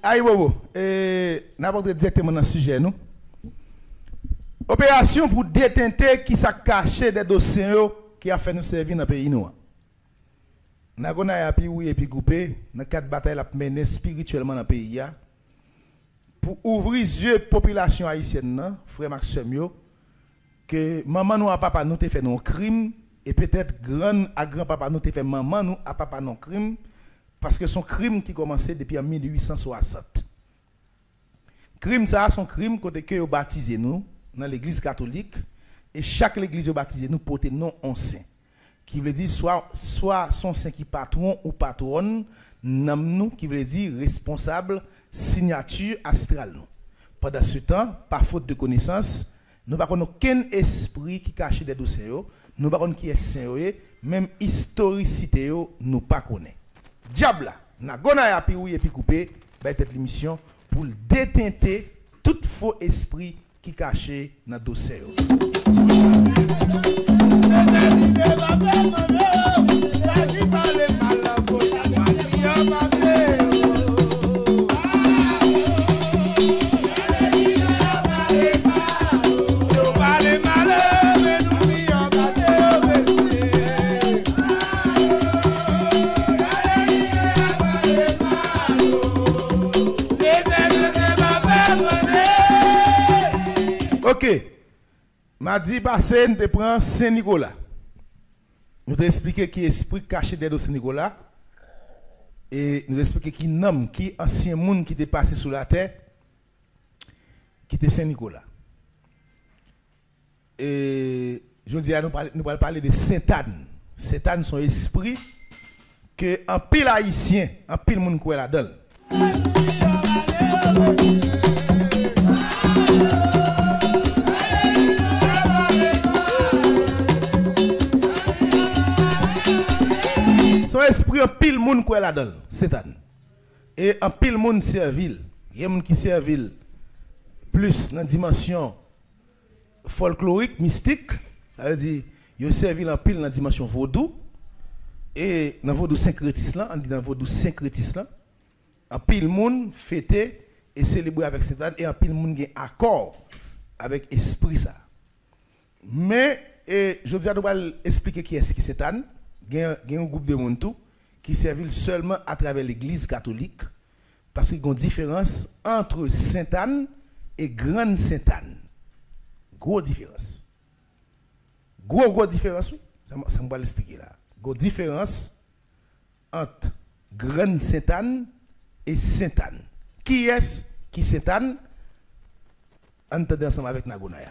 Aïe, bobo. N'importe directement dans le sujet, nous. Opération pour détenter qui s'est caché des dossiers qui a fait nous servir dans le pays. Nous avons et puis coupé, dans 4 batailles à mener spirituellement dans le pays. Pour ouvrir les yeux de la population haïtienne, frère Maxime, que maman nous à papa nous te fait nos crimes, et peut-être grand-papa nous te fait maman nous à papa nos crimes, parce que son crime qui commençait depuis 1860. Crime ça, son crime côté que vous baptisez nous dans l'église catholique, et chaque église baptisée nous porte nom en saint. Qui veut dire soit son saint qui patron ou patronne, nous qui veut dire responsable, signature astrale nous. Pendant ce temps, par faute de connaissance, nous n'avons aucun esprit qui cache des dossiers, nous n'avons qui est saint, même historicité, nous pas connaît. Diable, na gona ya pi et puis coupé, bah cette l'émission pour détenter tout faux esprit qui caché dans dossier. Ok, m'a dit passé, nous te prend Saint-Nicolas. Nous te expliqué qui est esprit caché de Saint-Nicolas. Et nous expliqué qui nomme, qui ancien monde qui était passé sous la terre, qui était Saint-Nicolas. Et je dis, nous allons parler de Saint-Anne. Saint-Anne, son esprit, que un pile haïtien, un pile monde qui est là-dedans. Son esprit en pile monde quoi là-dedans, Satan. Et en pile monde servile. Il y a monde qui servile plus dans dimension folklorique, mystique, ça veut dire il servile en pile dans dimension vaudou et dans vaudou syncrétisme là, on dit dans vaudou syncrétisme là, en pile monde fêter et célébrer avec Satan et en pile monde gain accord avec esprit ça. Mais je dis à nous expliquer qui est Satan. Il y a un groupe de monde qui servent seulement à travers l'église catholique parce qu'il y a une différence entre Sainte-Anne et Grande Sainte-Anne. Gros différence. Gros différence, oui. Ça me va l'expliquer là. Gros différence entre Grande Sainte-Anne et Sainte-Anne. Qui est-ce qui Sainte-Anne? Entendez ensemble avec Nagonaya.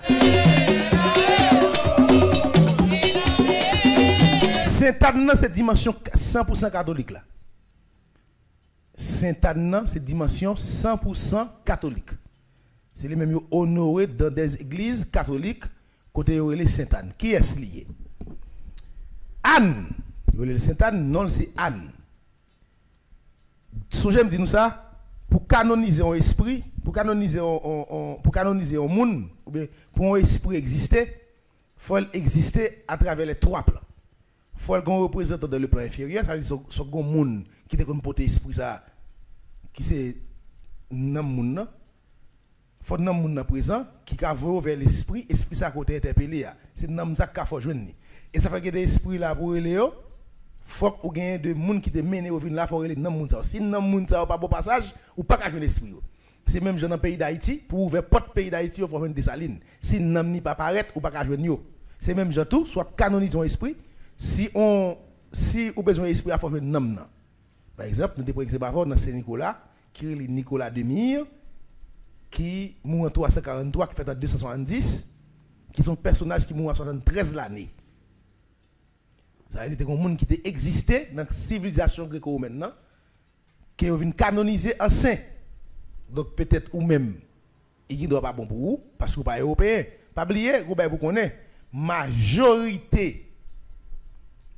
Sainte-Anne, c'est dimension 100% catholique là. Sainte-Anne, c'est dimension 100% catholique. C'est les mêmes honorés dans des églises catholiques côté les Sainte-Anne. Qui est lié? Anne. Sainte-Anne, non, c'est Anne. Songez me dit nous ça pour canoniser un esprit, pour canoniser un monde, ou bien pour un esprit exister, il faut exister à travers les 3 plans. Il faut qu'on représente dans le plan inférieur, ça veut dire que ce monde qui est comme porter esprit ça, qui c'est nan monde, faut nan monde présent qui a voir vers l'esprit, esprit ça côté interpellé, c'est nan ça qu'a faut joindre. Et ça fait que des esprits là pour les faut qu'on gagne de monde qui te mène au vin là faut les nan monde ça. Si nan monde ça pas bon passage ou pas ka joindre l'esprit. C'est même dans le pays d'Haïti pour ouvrir porte pays d'Haïti il faut joindre des salines. Si nan ni pas paraître ou pas ka joindre yo. C'est même gens tout soit canonisons esprit. Si on besoin d'esprit à faire un nom. Par exemple, nous avons exemple dans Saint-Nicolas, qui est Nicolas Demire, qui mourut en 343, qui fait en 270, qui sont personnages qui mourent en 73 l'année. Ça veut dire que des gens qui existé dans la civilisation gréco-romaine, qui ont canoniser en saint. Donc peut-être ou même, il ne doit pas bon pour vous, parce que vous n'êtes pas européen. Pas oublier, vous connaissez, majorité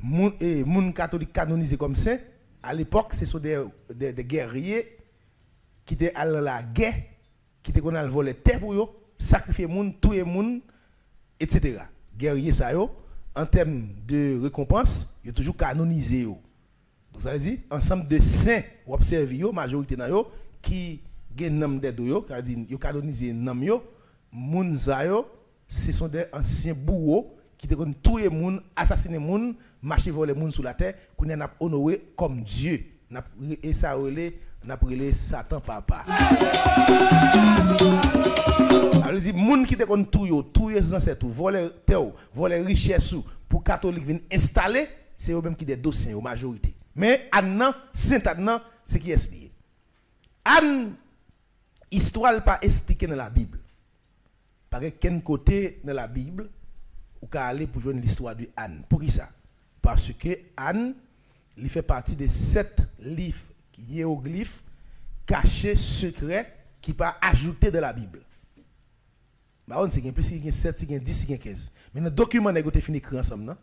moun catholique canonisé comme ça, à l'époque, ce sont des guerriers qui étaient à la guerre, qui étaient à voler terre pour eux, sacrifier moun, tuer moun, etc. Guerriers ça yo, en termes de récompense, ils ont toujours canonisé yo. Donc ça veut dire ensemble de saints ou observer yo majorité dans yo qui gen nom de yo, c'est-à-dire yo canoniser nom yo, moun za yo, ce sont des anciens bourreaux qui te kon tuer moun, assassiner moun, marcher voler moun sur la terre, qu'on n'a honoré comme Dieu. Et ça relé n'a relé Satan papa. Alors dit moun qui te kon tuer ses ancêtres, voler terre, voler richesse pour catholique venir installer, c'est eux même qui des dossiers aux majorité. Mais Anne Saint Anne c'est qui est lié. Anne histoire pas expliqué dans la Bible. Par quel côté dans la Bible ou qu'à aller pour jouer l'histoire de Anne. Pour qui ça? Parce que Anne, il fait partie de 7 livres hiéroglyphes cachés, secrets, qui pas ajoutés de la Bible. Bah on sait qu'il y a plus, il y a 7, il y a 10, il y a 15. Mais notre document n'est pas fini écrit ensemble, non?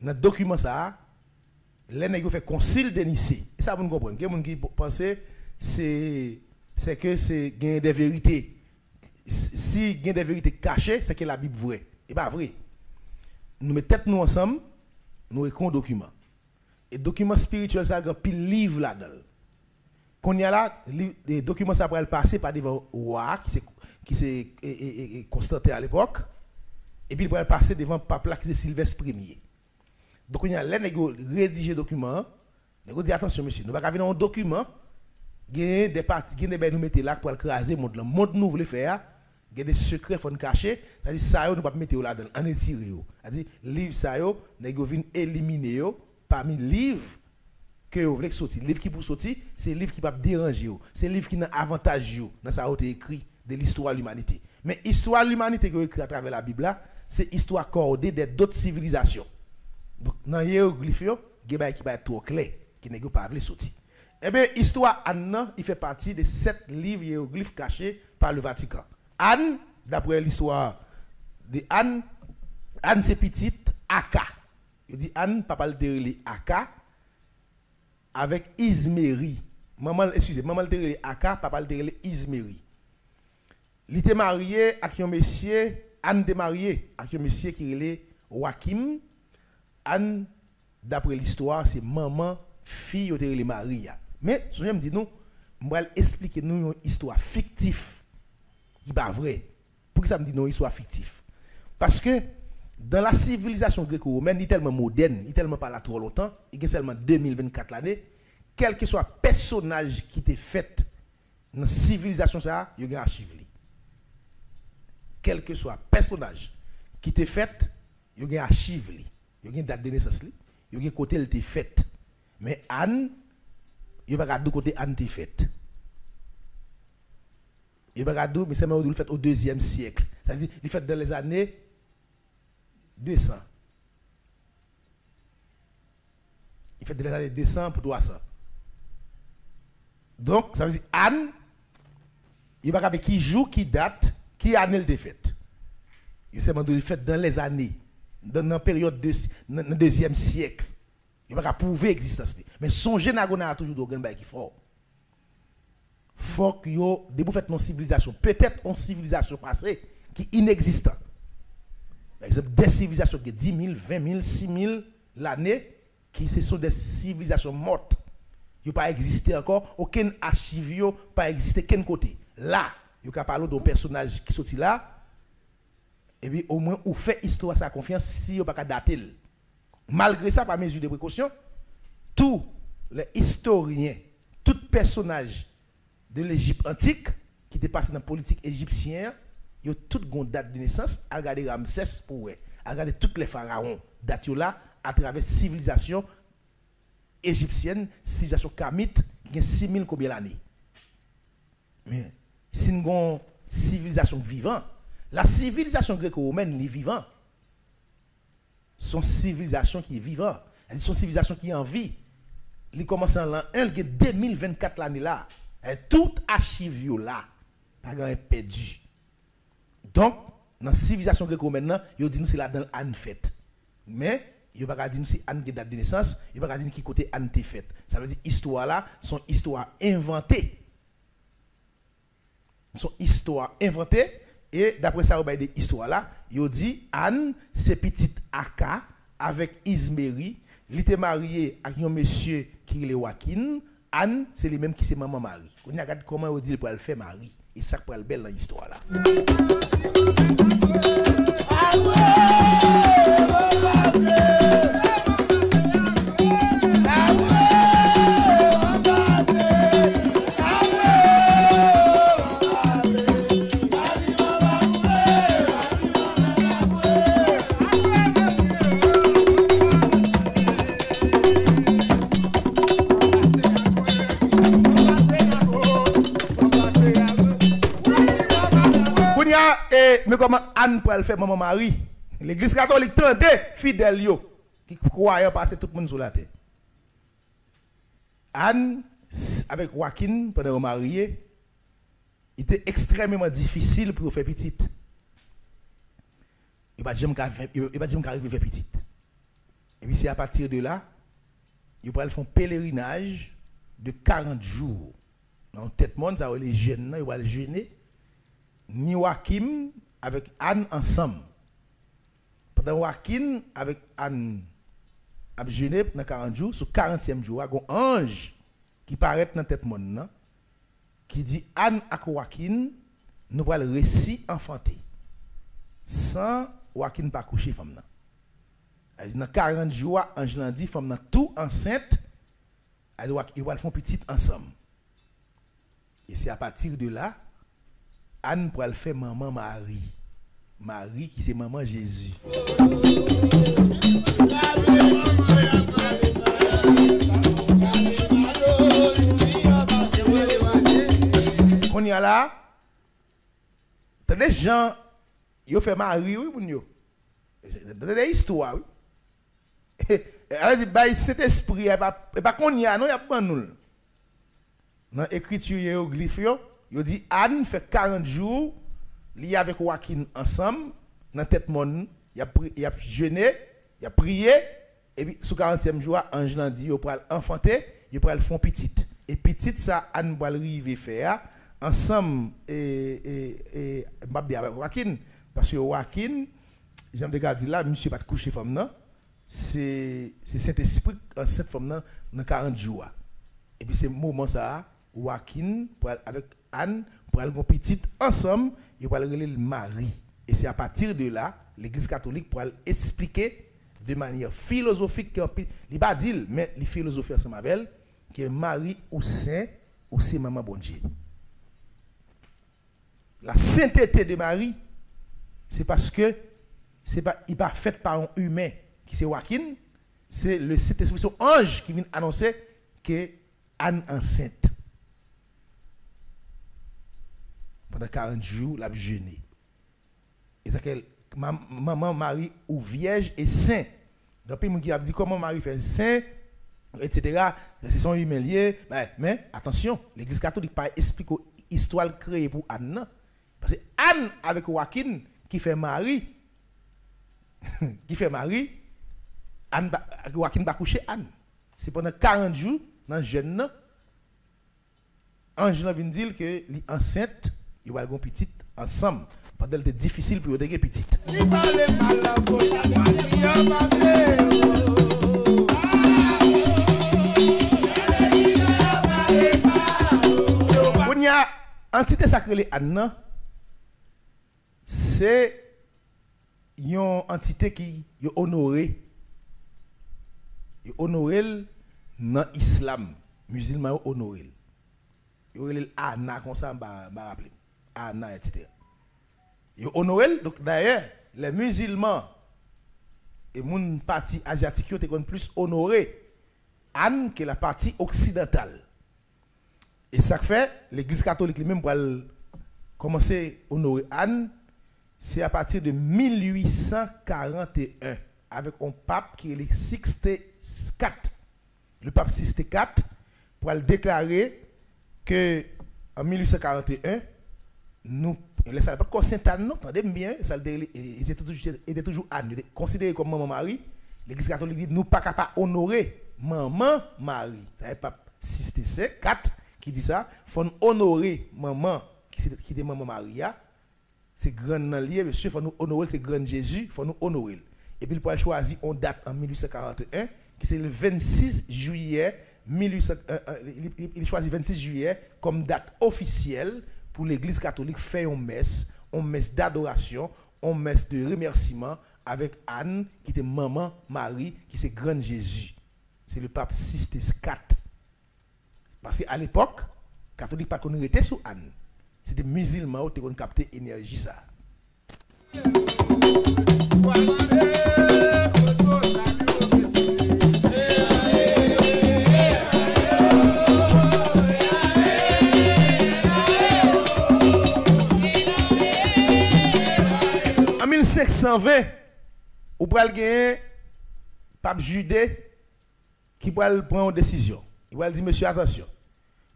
Notre document ça, les nègres fait concile de Nicée. Et ça vous comprenez? Il y a des gens qui pensent c'est que c'est gain des vérités. Si il y a des vérités cachées, c'est que la Bible vraie. Et pas vrai. Nous mettons nous ensemble, nous écrivons un document. Et document spirituel, ça a un pile livre là-dedans. Quand il y a là, les documents ça pourrait passer par devant roi qui s'est Constantin à l'époque. Et puis il pourrait passer devant pape là qui c'est Sylvestre Ier. Donc il y a là rédiger le document. Nous dit attention monsieur, nous pas venir un document. Il y a des parties, il y a des nous mettez là pour écraser le monde. Le monde nous voulons faire. Il y a des secrets qu'il faut cacher. C'est-à-dire ça, nous ne pouvons pas mettre là-dedans, en étirer. C'est-à-dire livre ça, nous devons éliminer parmi les livres que vous voulez sortir. Les livres qui pour sortir, c'est les livres qui ne peuvent pas déranger. C'est les livres qui ont avantage dans ça a été écrit de l'histoire de l'humanité. Mais l'histoire de l'humanité que vous écrit à travers la Bible, c'est l'histoire cordée d'autres civilisations. Donc, dans les hiéroglyphes, il y a des qui sont trop clairs, qui ne peuvent pas sortir. Eh bien, l'histoire Anne, il fait partie des 7 livres hiéroglyphes cachés par le Vatican. Anne, d'après l'histoire de Anne, Anne c'est petite Aka. Il dit Anne, papa le terrelé Aka avec Isméri. Maman, excusez-moi, maman le terrelé Aka, papa le terrelé Isméri. Il était marié avec un monsieur, Anne était mariée avec un monsieur qui est Joachim. Anne, d'après l'histoire, c'est maman, fille de terrelé Maria. Mais, je me dis nous, je vais expliquer nous une histoire fictive. Qui n'est pas vrai. Pourquoi ça me dit non, histoire fictive? Parce que dans la civilisation gréco-romaine, il est tellement moderne, il est tellement pas là trop longtemps, il y a seulement 2024 l'année, quel que soit personnage qui était fait dans la civilisation, il y a un archive. Quel que soit personnage qui était fait, il y a un archive. Il y a une date de naissance, il y a un côté qui était fait. Mais Anne, il n'y a pas de côté Anne était faite. Il mais c'est le fait au 2e siècle. C'est-à-dire, il fait dans les années 200. Il fait dans les années 200 pour 300. Donc, ça veut dire, Anne, il n'y a pas qui joue, qui date, qui année elle est faite. Il fait dans les années, dans la période du 2e siècle. Il n'y a pas prouver l'existence. Mais son général a toujours d'organes qui fort. Faut que yo debout fait une civilisation, peut-être une civilisation passée qui est inexistante. Par exemple, des civilisations qui 10 000, 20 000, 6 000 l'année, qui ce sont des civilisations mortes. Il pas existé encore, aucun archive pas existé quel côté. Là, il y a parlé d'un personnage qui sorti là, et puis au moins ou fait histoire sa confiance si il pas dater. Malgré ça, par mesure de précaution, tous les historiens, tout personnage de l'Égypte antique, qui était passé dans la politique égyptienne, il y a toute une date de naissance, à regarder Ramsès pour à regarder tous les pharaons, date là, à travers la civilisation égyptienne, civilisation kamite, qui a 6000 combien d'années. Mais c'est une civilisation vivante. La civilisation gréco-romaine est vivante. Son civilisation qui est vivante. Elle son civilisation qui est en vie. Il commence en l'an 1, il y a 2024 l'année là. Et tout archive là, pas grand perdu. Donc, dans la civilisation gréco-romaine, il dit nous c'est là dans Anne fête. Mais il va pas dire nous c'est Anne qui date de naissance, il va pas dire qui côté Anne t'est faite. Ça veut dire histoire là, son histoire inventée. Son histoire inventée et d'après ça on dit histoire là, il dit Anne c'est petite Aka avec Isméri il était marié avec un monsieur qui est Joaquin. Anne, c'est lui même qui c'est maman Marie. On regarde comment on dit pour elle faire Marie. Et ça pour elle belle dans l'histoire là. Mais comment Anne pour elle faire maman Marie? L'église catholique tente fidèle yo qui croyait passer tout le monde sur la terre. Anne avec Joaquin pendant marié, il était extrêmement difficile pour faire petite. Il va jamais arriver faire petite. Et puis c'est à partir de là, ils vont faire un pèlerinage de 40 jours. Dans tête monde ça les jeunes, ils vont le jeûner. Ni Joachim avec Anne ensemble. Pendant Joachim avec Anne a jeûné pendant 40 jours, sur 40e jour, il y a un ange qui paraît dans tête monde qui dit Anne et Joachim nous va le récit enfanté. Sans Joachim pas coucher femme là. Dans 40 jours, ange l'a dit femme tout enceinte, ils vont faire petite ensemble. Et c'est à partir de là Anne pour elle faire maman Marie. Marie qui c'est maman Jésus. On y a là. T'as des gens, ils ont fait Marie, oui, pour nous. T'as des histoires, oui. Elle dit, bah, cet esprit, et pas qu'on y a, non, il n'y a pas de nous. Dans l'écriture hiéroglyphe, il dit Anne fait 40 jours, lié avec Joachim ensemble, dans tête monde, il a jeûné, il a prié, et puis sous 40e jour, ange l'a dit, il va enfanter, il va faire petite. Et petite, ça, Anne va arriver faire ensemble, et bien avec Joachim, parce que Joachim, j'aime regarder là, monsieur pas de coucher femme, non? C'est Saint-Esprit enceinte femme dans 40 jours. Et puis c'est moment ça, Joachim, avec Anne, pour aller une petite ensemble, il va le mari. Et c'est à partir de là, l'Église catholique pour expliquer de manière philosophique, il ne va pas dire, mais les philosophes ensemble avec elle, que Marie ou Saint, ou c'est maman bon Dieu. La sainteté de Marie, c'est parce que il n'est pas fait par un humain qui c'est Joachim, c'est le Saint-Esprit, son ange qui vient annoncer que Anne enceinte. Pendant 40 jours, la jeûné. Et ça que maman Marie ou vierge et saint. Donc, il y a dit comment Marie fait saint, etc. C'est son humain lié. Mais attention, l'Église catholique pas explique l'histoire créée pour Anne. Parce que Anne avec Joachim qui fait Marie, Joachim va coucher Anne. C'est pendant 40 jours, dans le jeûne, ange vient dire que l'enceinte, il va avoir une petite ensemble. Pendant que c'est difficile pour eux petite. On y a entité sacrée Anne, c'est une entité qui est honorée. Il est honoré dans l'islam. Musulman est honoré. Il est Anna, comme ça, je vais rappeler. Anna, etc. Il est honoré. Donc d'ailleurs, les musulmans et mon parti asiatique sont plus honorés Anne que la partie occidentale. Et ça fait, l'Église catholique lui-même pour commencer à honorer Anne, c'est à partir de 1841, avec un pape qui est le Sixte IV. Le pape Sixte IV, pour le déclarer que en 1841, nous, ne savait pas que Sainte-Anne, non, attendez bien, ça était toujours Anne, considéré comme maman Marie. L'Église catholique dit nous pas capables d'honorer maman Marie. C'est le pape Sixte IV qui dit ça. Il faut honorer maman qui est maman Maria. C'est grand lié, monsieur, il faut nous honorer, c'est grand Jésus, il faut nous honorer. Et puis il faut choisir une date en 1841 qui c'est le 26 juillet 1800, il choisit 26 juillet comme date officielle pour l'église catholique faire une messe d'adoration, une messe de remerciement avec Anne qui était maman Marie qui c'est grande Jésus. C'est le pape Sixte IV. Parce qu'à l'époque, catholique pas qu'on était sous Anne. C'était musulman qui ont capté énergie ça. En 1520, ou pral gagner pape Judée qui pral prendre une décision. Il va dire monsieur attention.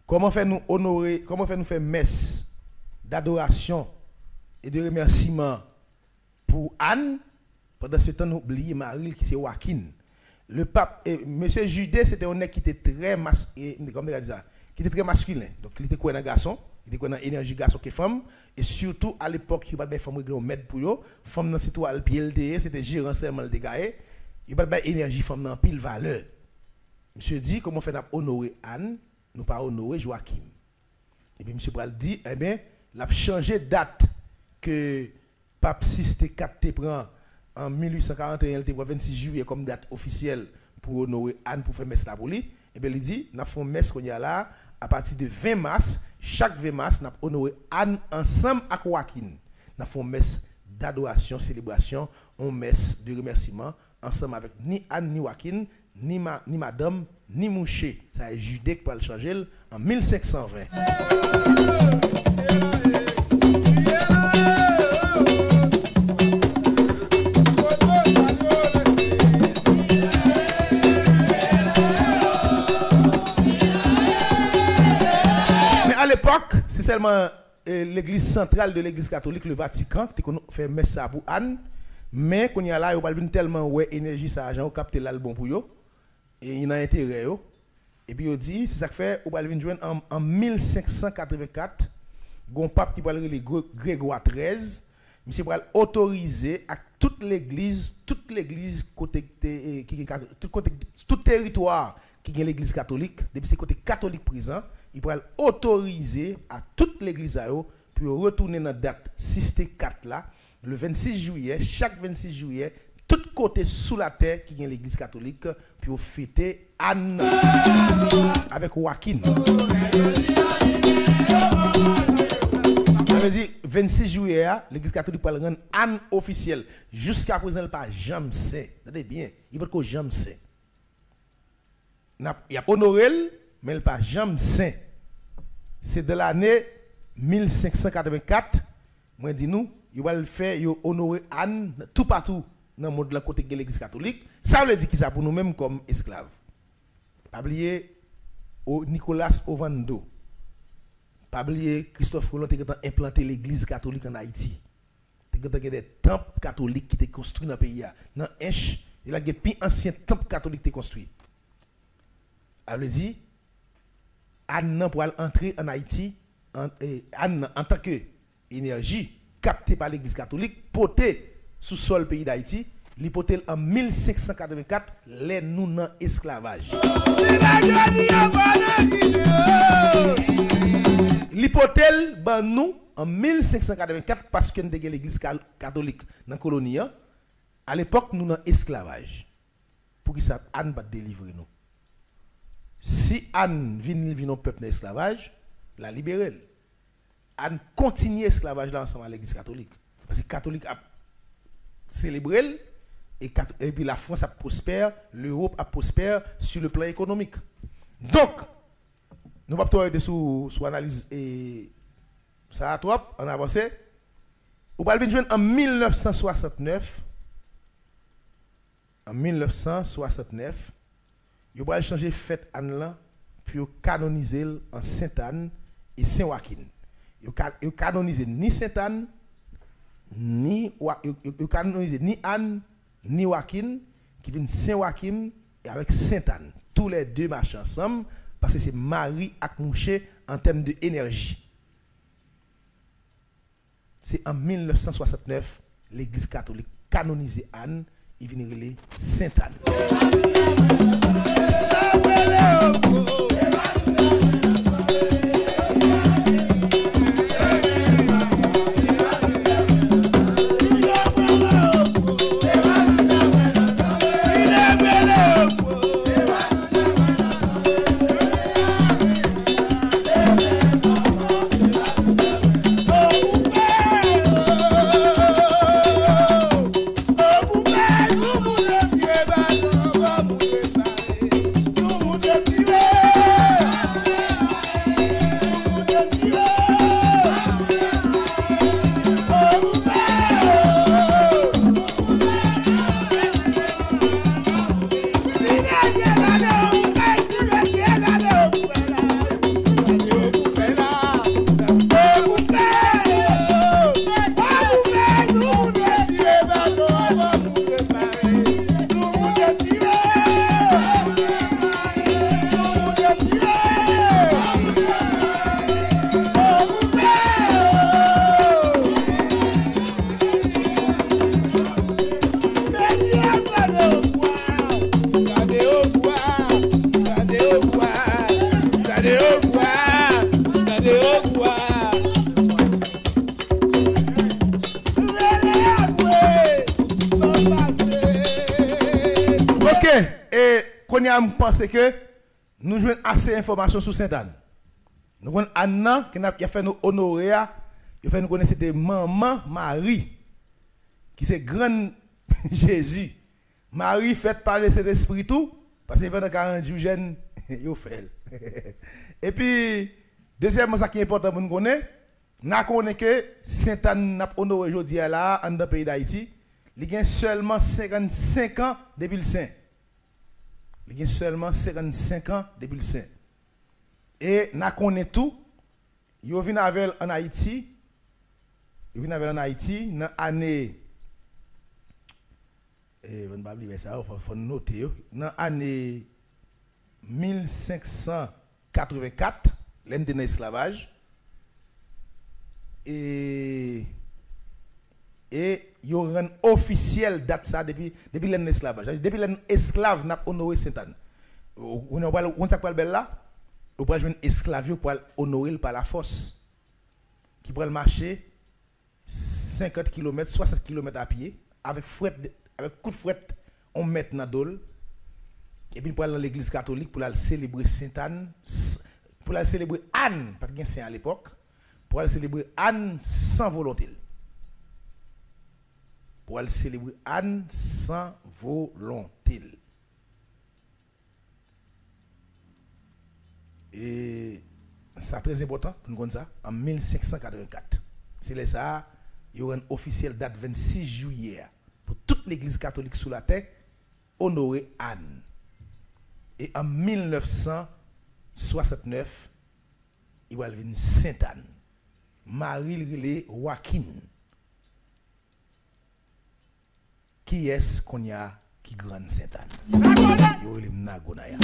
Comment faire nous honorer, comment faire nous faire messe d'adoration et de remerciement pour Anne pendant ce temps nous oublions Marie qui c'est Joachim. Le pape monsieur Judée c'était un nèg qui était très qui était très masculin. Donc il était quoi un garçon, il était quoi une énergie garçon que femme et surtout à l'époque il pas de femme qui mettre pour yo, femme dans c'était al pied c'était gérant seulement le dégaé. Il pas de énergie femme dans pile valeur. Monsieur dit comment faire honorer Anne, nous pas honorer Joachim. Et puis monsieur Pral dit eh bien, l'a changé date que pape Sixte IV prend en 1841, il 26 juillet comme date officielle pour honorer Anne pour faire messe là pour lui. Et bien il dit n'a fait messe qu'on y a là à partir de 20 mars, chaque 20 mars n'a honoré Anne ensemble avec Joachim. N'a fait messe d'adoration, célébration, une messe de remerciement ensemble avec ni Anne ni Joachim. Ni madame, ni mouché. Ça est Judée qui va le changer en 1520. Mais à l'époque, c'est seulement l'église centrale de l'église catholique, le Vatican, qui fait messe pour Anne. Mais quand il y a là, il y a tellement ouais énergie, ça a capté l'album pour eux. Et il a intérêt. Et puis il dit, c'est ça que fait, on va venir joindre en 1584, un pape qui va le Grégoire XIII, monsieur va autoriser à toute l'église tout territoire qui est l'église catholique, depuis ce côté catholique présent, il va autoriser à toute l'église pour retourner dans la date Sixte IV là, le 26 juillet, chaque 26 juillet, tout côté sous la terre qui est l'église catholique pour fêter Anne avec Joachim. Ça veut dire 26 juillet, l'église catholique va rendre Anne officielle. Jusqu'à présent, elle n'a pas jamais sait. Attendez bien, il ne peut pas jamais sait. Il a honoré, mais elle n'a pas jamais sait. C'est de l'année 1584, moi dis nous, il va le faire, il va honorer Anne tout partout dans le monde de la côté de l'église catholique. Ça veut dire qu'il ça pour nous-mêmes comme esclaves. Pas oublier Nicolas Ovando. Pas oublier Christophe Colomb qui a implanté l'église catholique en Haïti. Il y a des temples catholiques qui étaient construits dans le pays. Dans Enche, il y a des plus anciens temples catholiques qui étaient construits. Ça veut dire Anne pour entrer en Haïti, Anne en tant que énergie captée par l'église catholique, potée sous sol pays d'Haïti, l'hypothèse en 1584, les nous dans esclavage. L'hypothèse ben nous en 1584 parce que nous avons l'église catholique dans la colonie. À l'époque nous dans esclavage. Pour que ça Anne va délivrer nous. Si Anne vient dans peuple dans esclavage, la libérer. Anne continue l'esclavage là ensemble à l'église catholique. Parce que les catholiques a célébré et puis la France a prospère, l'Europe a prospère sur le plan économique. Donc, nous ne pouvons pas sous analyse et ça a trop en avancé. Vous allez venir en 1969. En 1969, vous allez changer fête Anne là pour canoniser en Sainte-Anne et Saint-Joachim. Vous canonisez ni Sainte-Anne ni Anne ni Joachim qui viennent Saint-Joachim et avec Sainte-Anne. Tous les deux marchent ensemble parce que c'est Marie accouchée en termes d'énergie. C'est en 1969 l'église catholique canonisée Anne il vient relé Sainte-Anne. Je pense que nous jouons assez d'informations sur Sainte-Anne. Nous avons Anna qui a fait nous honorer, qui a fait nous connaître c'était maman Marie, qui c'est grande Jésus. Marie faite par le Saint-Esprit tout, parce que pendant 40 jours, jeune, il fait. Et puis, deuxièmement, ce qui est important pour nous connaître, nous connaissons que Sainte-Anne a honoré aujourd'hui là, dans le pays d'Haïti, il a seulement 55 ans depuis le Saint. Il y a seulement 55 ans depuis le Saint. Et nous connaissons tout. Il vient avec en Haïti. Il vient avec en Haïti dans l'année. On ne va pas oublier ça, il faut noter. Dans l'année 1584, l'année de l'esclavage. Et il y a un officiel date ça depuis l'esclavage. Depuis l'esclave n'a honoré Sainte-Anne. On a parlé là, on peut jouer un esclave pour honorer par la force. Qui pourrait marcher 50 km, 60 km à pied, avec coup de fouette, on met dans dol. Et puis pour aller dans l'église catholique pour aller célébrer Sainte-Anne, pour aller célébrer Anne, pas de saint à l'époque, pour aller célébrer Anne sans volonté. Pour aller célébrer Anne sans volonté. Et c'est très important pour nous connaître ça, en 1584. C'est là ça, il y aura un officiel date 26 juillet pour toute l'église catholique sous la terre, honorer Anne. Et en 1969, il va venir Sainte-Anne. Marie Joaquin. Qui est-ce qu'on y a qui grande Sainte-Anne? Yo le Nagonaya.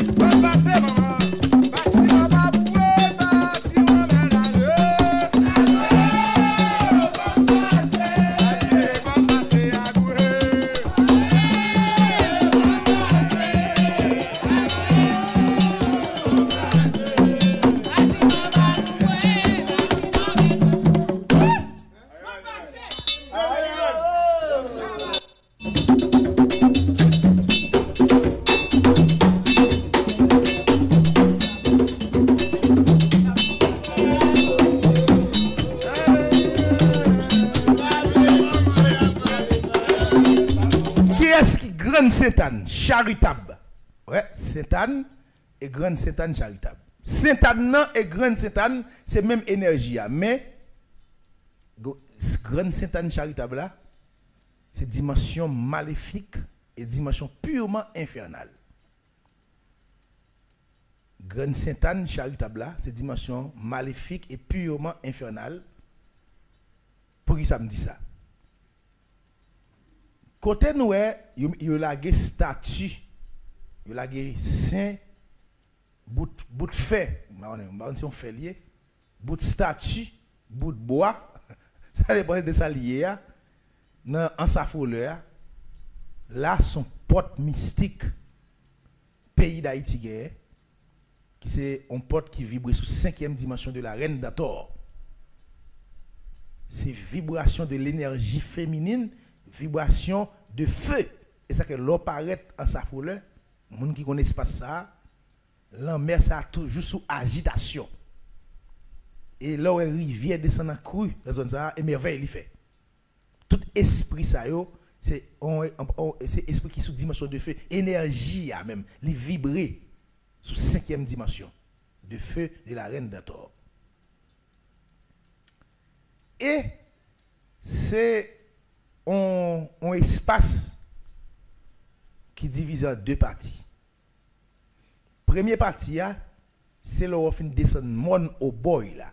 Sainte-Anne charitable. Ouais, Sainte-Anne et grande Sainte-Anne charitable. Sainte-Anne et grande Sainte-Anne, c'est même énergie. Mais grande Sainte-Anne charitable là, c'est dimension maléfique et dimension purement infernale. Grande Sainte-Anne charitable là, c'est dimension maléfique et purement infernale. Pour qui ça me dit ça? Côté nous, il y a des statues, il y a des saints, bout de fer, on fait lié, bout de statue, bout de bois, ça dépend de ça lié, en sa fouleur, là son porte mystique pays d'Haïti qui c'est un porte qui vibre sous 5e dimension de la reine d'Ator. C'est vibration de l'énergie féminine, vibration de feu. Et ça que l'eau paraît en sa foule, les gens qui connaissent pas ça, l'enmer ça toujours sous agitation. Et là où une rivière descend en crue dans la zone ça, émerveille il fait. Tout esprit ça yo, c'est esprit qui sous dimension de feu, énergie même, il vibrer sous 5e dimension de feu de la reine d'Ator. Et c'est un espace qui divise en 2 parties. Première partie, c'est là où on finit descendre mon au boy là.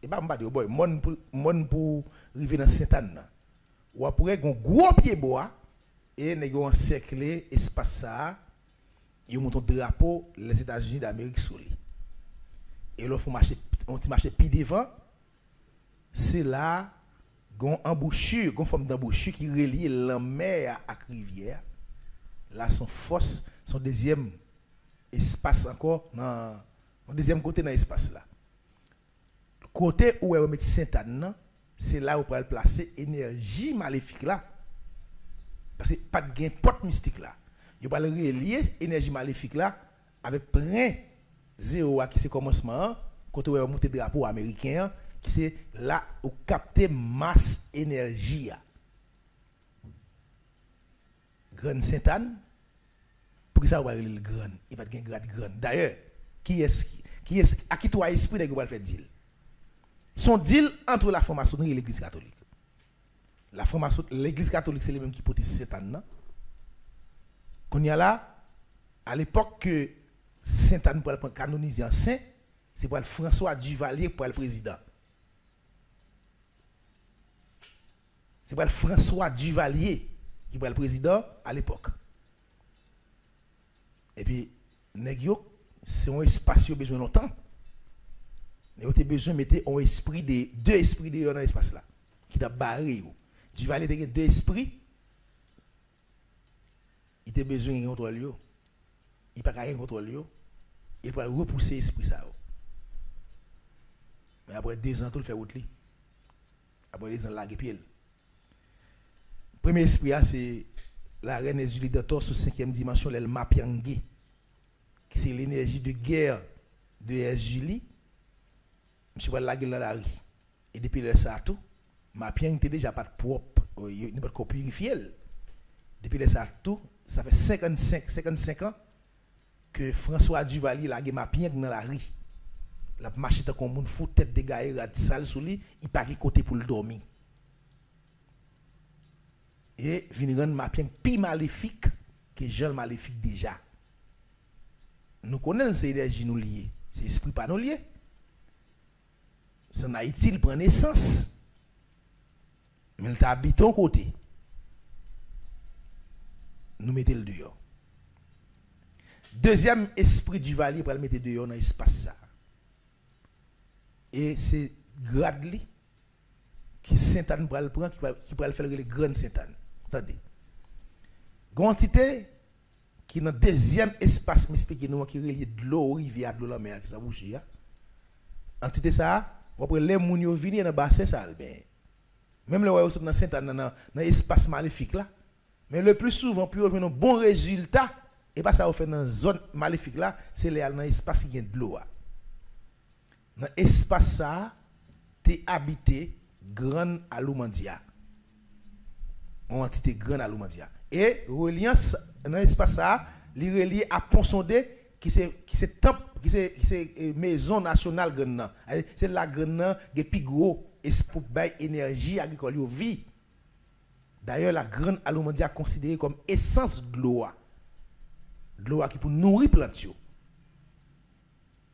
Et pas m'pas de au boy, mon pour arriver dans Sainte-Anne. Ou après un gros pied bois et nèg encercler espace ça. Ils montent un drapeau les États-Unis d'Amérique sur lui. Et là faut marcher pied devant. C'est là gon embouchure, gon forme d'embouchure qui relie la mer à la rivière. Là son force, son deuxième espace encore dans deuxième côté dans l'espace là. Côté où on met Sainte-Anne, c'est là où on peut placer énergie maléfique là. Parce que pas de gain porte mystique là. Il va relier énergie maléfique là avec point zéro qui c'est commencement côté où on monte drapeau américain qui c'est là où capter masse énergie. Grande Sainte-Anne, pour ça on va le grand, il va de grade grand. D'ailleurs, qui est à qui toi esprit de va faire deal. Son deal entre la franc-maçonnerie et l'église catholique. La franc-maçonnerie, l'église catholique c'est les mêmes qui portent Sainte-Anne. Qu'on y a là à l'époque que Sainte-Anne pour le canoniser en saint, c'est pour le François Duvalier pour le président. C'est pour le François Duvalier qui est le président à l'époque. Et puis, c'est un espace qui a besoin longtemps. Vous avez besoin de mettre un esprit de 2 esprits dans l'espace là, qui a barré. Duvalier a 2 esprits. Il a besoin de contrôle. Il n'a pas rien contrôle. Il peut repousser l'esprit ça. Mais après 2 ans, tout le fait route. Après 2 ans, la pied. Premier esprit, c'est la reine Julie d'Ator sur 5e dimension, l'El Mapiangé, qui c'est l'énergie de guerre de Julie. Je vais la gueule dans la rue. Et depuis le Sato, Mapiang n'était déjà pas de propre, il n'y a pas de purifier. Depuis le Sato, ça fait 55 ans que François Duvalier la gueule Mapiang dans la rue. La marche est comme un fou, tête de gars, il a sale sous lui, il part côté pour le dormir. Et vient rendre Mapiang plus maléfique que Jean maléfique déjà. Nous connaissons ces énergies nous liées, c'est esprit pas nous liés. En Haïti, il prend naissance. Mais il habite au côté. Nous mettons le dehors. Deuxième esprit du valier pour le mettre dehors dans l'espace ça. Et c'est grade que Sainte-Anne pour le prendre qui va le faire le grand Sainte-Anne. Attendez. Quantité qui dans deuxième espace m'explique nous qui relie de l'eau rivière de la mer qui ça bouge ya. Entité ça après les moun yo vini dans bassin ça ben. Même le voyou dans Sainte-Anne dans espace maléfique là. Mais le plus souvent plus on un bon résultat et pas ça on fait dans zone maléfique là, c'est dans espace qui gagne de l'eau. Dans espace ça t'es habité Grande Aloumandia. En entité Grande Aloumandia. Et reliance dans l'espace ça, li relié à Pont-Sondé qui c'est temple qui c'est maison nationale Grande. C'est la Grande qui est plus gros et pour bailler énergie agricole yo vie. D'ailleurs la Grande Aloumandia considérée comme essence de l'eau. De l'eau qui pour nourrir plante yo.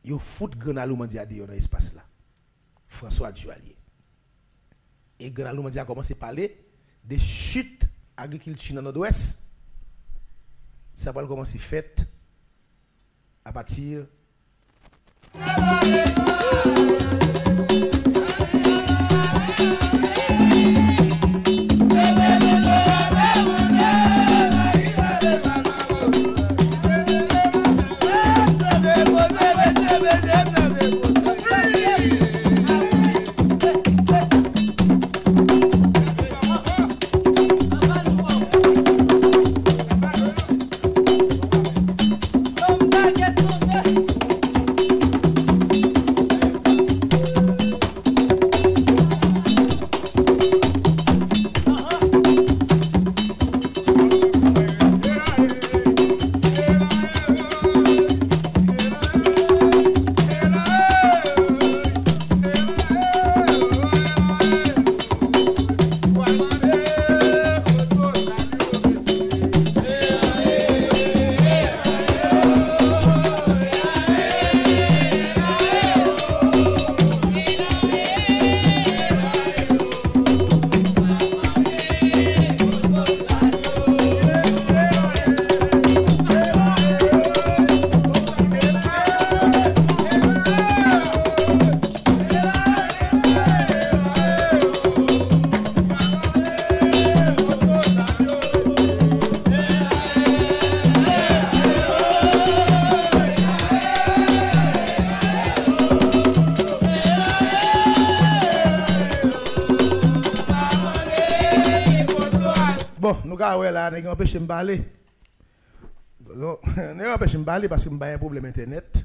Yo fout Grande Aloumandia dans l'espace là. François Duvalier. Et Grande Aloumandia a commencé à parler des chutes agriculture dans le nord-ouest. Ça va commencer fait à partir nous avons là, nous empêché de parler. Nous empêché de parler parce que nous avons un problème internet.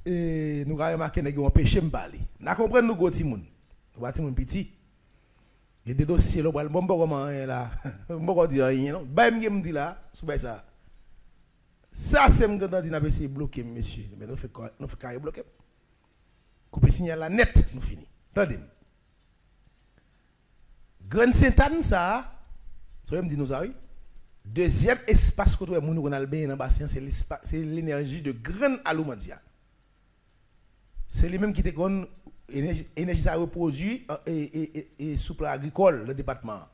Et nous avons remarqué que nous avons empêché de parler. Nous comprenons nous gros timoun. Nous avons petit. Il y a des dossiers là, bon comment là, bon dire rien non. Bah me dit là, sous ça. Ça c'est me quand dit n'a essayé bloquer monsieur. Mais nous fait carré bloquer. Couper signal là net, nous fini. Attendez. Grand Saint-Anne ça, ça me dit nous ça oui. Deuxième espace que nous avons dans le bain dans bassin, c'est l'espace, c'est l'énergie de Grand Aloumandia. C'est les mêmes qui te connaissent énergie ça reproduit et sous plan agricole le département.